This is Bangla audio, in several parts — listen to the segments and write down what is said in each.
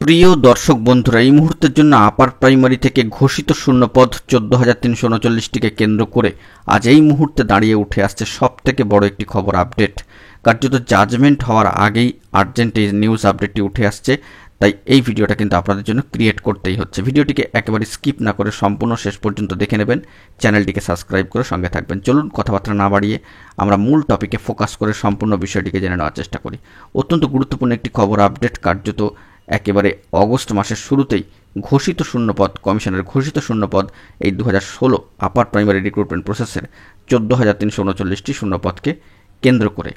প্রিয় দর্শক বন্ধুরা, এই মুহূর্তের জন্য আপার প্রাইমারি থেকে ঘোষিত শূন্যপদ 14,339টিকে কেন্দ্র করে আজ এই মুহূর্তে দাঁড়িয়ে উঠে আসছে সবথেকে বড় একটি খবর আপডেট। কার্যত জাজমেন্ট হওয়ার আগেই আর্জেন্ট এই নিউজ আপডেটটি উঠে আসছে, তাই এই ভিডিওটা কিন্তু আপনাদের জন্য ক্রিয়েট করতেই হচ্ছে। ভিডিওটিকে একেবারে স্কিপ না করে সম্পূর্ণ শেষ পর্যন্ত দেখে নেবেন, চ্যানেলটিকে সাবস্ক্রাইব করে সঙ্গে থাকবেন। চলুন কথাবার্তা না বাড়িয়ে আমরা মূল টপিকে ফোকাস করে সম্পূর্ণ বিষয়টিকে জেনে নেওয়ার চেষ্টা করি। অত্যন্ত গুরুত্বপূর্ণ একটি খবর আপডেট। কার্যত একেবারে অগস্ট মাসের শুরুতেই ঘোষিত শূন্যপদ, কমিশনের ঘোষিত শূন্যপদ এই 2016 আপার প্রাইমারি রিক্রুটমেন্ট প্রসেসের 14,339টি শূন্যপদকে কেন্দ্র করে।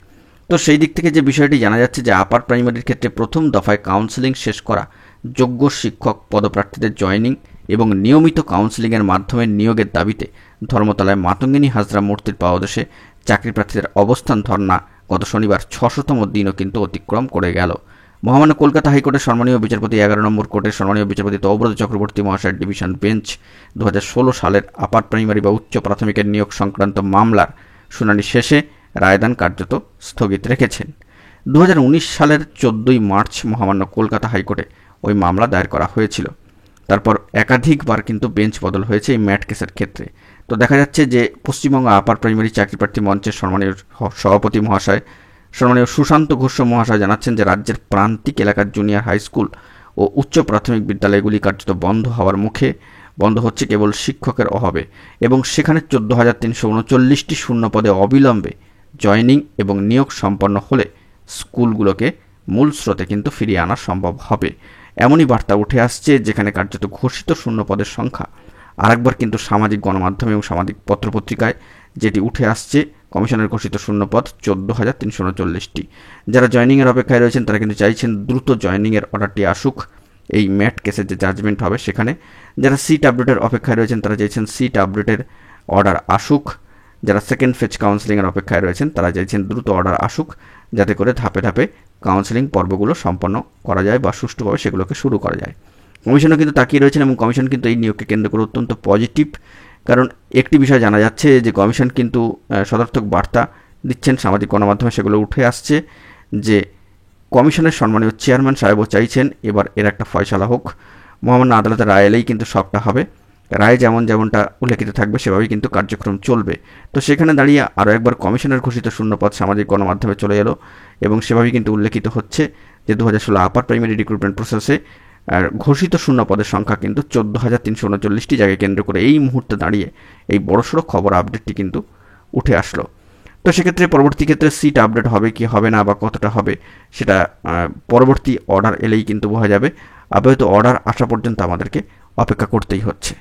তো সেই দিক থেকে যে বিষয়টি জানা যাচ্ছে যে আপার প্রাইমারির ক্ষেত্রে প্রথম দফায় কাউন্সেলিং শেষ করা যোগ্য শিক্ষক পদপ্রার্থীদের জয়েনিং এবং নিয়মিত কাউন্সেলিংয়ের মাধ্যমে নিয়োগের দাবিতে ধর্মতলায় মাতঙ্গিনী হাজরা মূর্তির পাদদেশে চাকরি প্রার্থীদের অবস্থান ধর্না গত শনিবার 600তম দিনও কিন্তু অতিক্রম করে গেল। মহামান্য কলকাতা হাইকোর্টের সম্মানীয় বিচারপতি 11 নম্বর কোর্টের সম্মানীয় বিচারপতি তৌব্রত চক্রবর্তী মহাশয়ের ডিভিশন বেঞ্চ 2016 সালের আপার প্রাইমারি বা উচ্চ প্রাথমিকের নিয়োগ সংক্রান্ত মামলার শুনানি শেষে রায়দান কার্যত স্থগিত রেখেছেন। 2019 সালের 14ই মার্চ মহামান্য কলকাতা হাইকোর্টে ওই মামলা দায়ের করা হয়েছিল। তারপর একাধিকবার কিন্তু বেঞ্চ বদল হয়েছে এই ম্যাট কেসের ক্ষেত্রে। তো দেখা যাচ্ছে যে পশ্চিমবঙ্গ আপার প্রাইমারি চাকরিপ্রার্থী মঞ্চের সম্মানীয় সভাপতি মহাশয় সম্মানীয় সুশান্ত ঘোষ মহাশয় জানাচ্ছেন যে রাজ্যের প্রান্তিক এলাকার জুনিয়র হাই স্কুল ও উচ্চ প্রাথমিক বিদ্যালয়গুলি কার্যত বন্ধ হওয়ার মুখে, বন্ধ হচ্ছে কেবল শিক্ষকের অভাবে, এবং সেখানে 14,339টি শূন্যপদে অবিলম্বে জয়েনিং এবং নিয়োগ সম্পন্ন হলে স্কুলগুলোকে মূল স্রোতে কিন্তু ফিরিয়ে আনা সম্ভব হবে। এমনই বার্তা উঠে আসছে, যেখানে কার্যত ঘোষিত শূন্যপদের সংখ্যা আরেকবার কিন্তু সামাজিক গণমাধ্যমে এবং সামাজিক পত্রপত্রিকায় যেটি উঠে আসছে, কমিশনের ঘোষিত শূন্যপদ 14,339টি। যারা জয়েনিংয়ের অপেক্ষায় রয়েছেন তারা কিন্তু চাইছেন দ্রুত জয়েনিংয়ের অর্ডারটি আসুক এই ম্যাট কেসের যে জাজমেন্ট হবে সেখানে। যারা সিট আপডেটের অপেক্ষায় রয়েছেন তারা চাইছেন সিট আপডেটের অর্ডার আসুক। যারা সেকেন্ড ফেজ কাউন্সেলিংয়ের অপেক্ষায় রয়েছেন তারা চাইছেন দ্রুত অর্ডার আসুক, যাতে করে ধাপে ধাপে কাউন্সেলিং পর্বগুলো সম্পন্ন করা যায় বা সুষ্ঠুভাবে সেগুলোকে শুরু করা যায়। কমিশনও কিন্তু তাকিয়ে রয়েছেন এবং কমিশন কিন্তু এই নিয়োগকে কেন্দ্র করে অত্যন্ত পজিটিভ। কারণ একটি বিষয় জানা যাচ্ছে যে কমিশন কিন্তু সদর্থক বার্তা দিচ্ছেন, সামাজিক গণমাধ্যমে সেগুলো উঠে আসছে যে কমিশনের সম্মানীয় চেয়ারম্যান সাহেবও চাইছেন এবার এর একটা ফয়সালা হোক। মহামান্য আদালতের রায় এলেই কিন্তু সবটা হবে, রায় যেমনটা উল্লেখিত থাকবে সেভাবেই কিন্তু কার্যক্রম চলবে। তো সেখানে দাঁড়িয়ে আরও একবার কমিশনের ঘোষিত শূন্যপদ সামাজিক গণমাধ্যমে চলে এলো এবং সেভাবেই কিন্তু উল্লেখিত হচ্ছে যে 2016 আপার প্রাইমারি রিক্রুটমেন্ট প্রসেসে ঘোষিত শূন্যপদের সংখ্যা কিন্তু 14,339টি জায়গায় কেন্দ্র করে এই মুহূর্তে দাঁড়িয়ে এই বড়সড় খবর আপডেটটি কিন্তু উঠে আসলো। তো সেক্ষেত্রে পরবর্তী ক্ষেত্রে সিট আপডেট হবে কি হবে না বা কতটা হবে সেটা পরবর্তী অর্ডার এলেই কিন্তু বোঝা যাবে। আপাতত অর্ডার আসা পর্যন্ত আমাদেরকে অপেক্ষা করতেই হচ্ছে।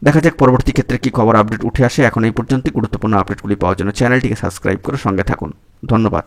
দেখা যাক পরবর্তী ক্ষেত্রে কি খবর আপডেট উঠে আসে। এখন এই পর্যন্ত গুরুত্বপূর্ণ আপডেটগুলি পাওয়ার জন্য চ্যানেলটিকে সাবস্ক্রাইব করে সঙ্গে থাকুন। ধন্যবাদ।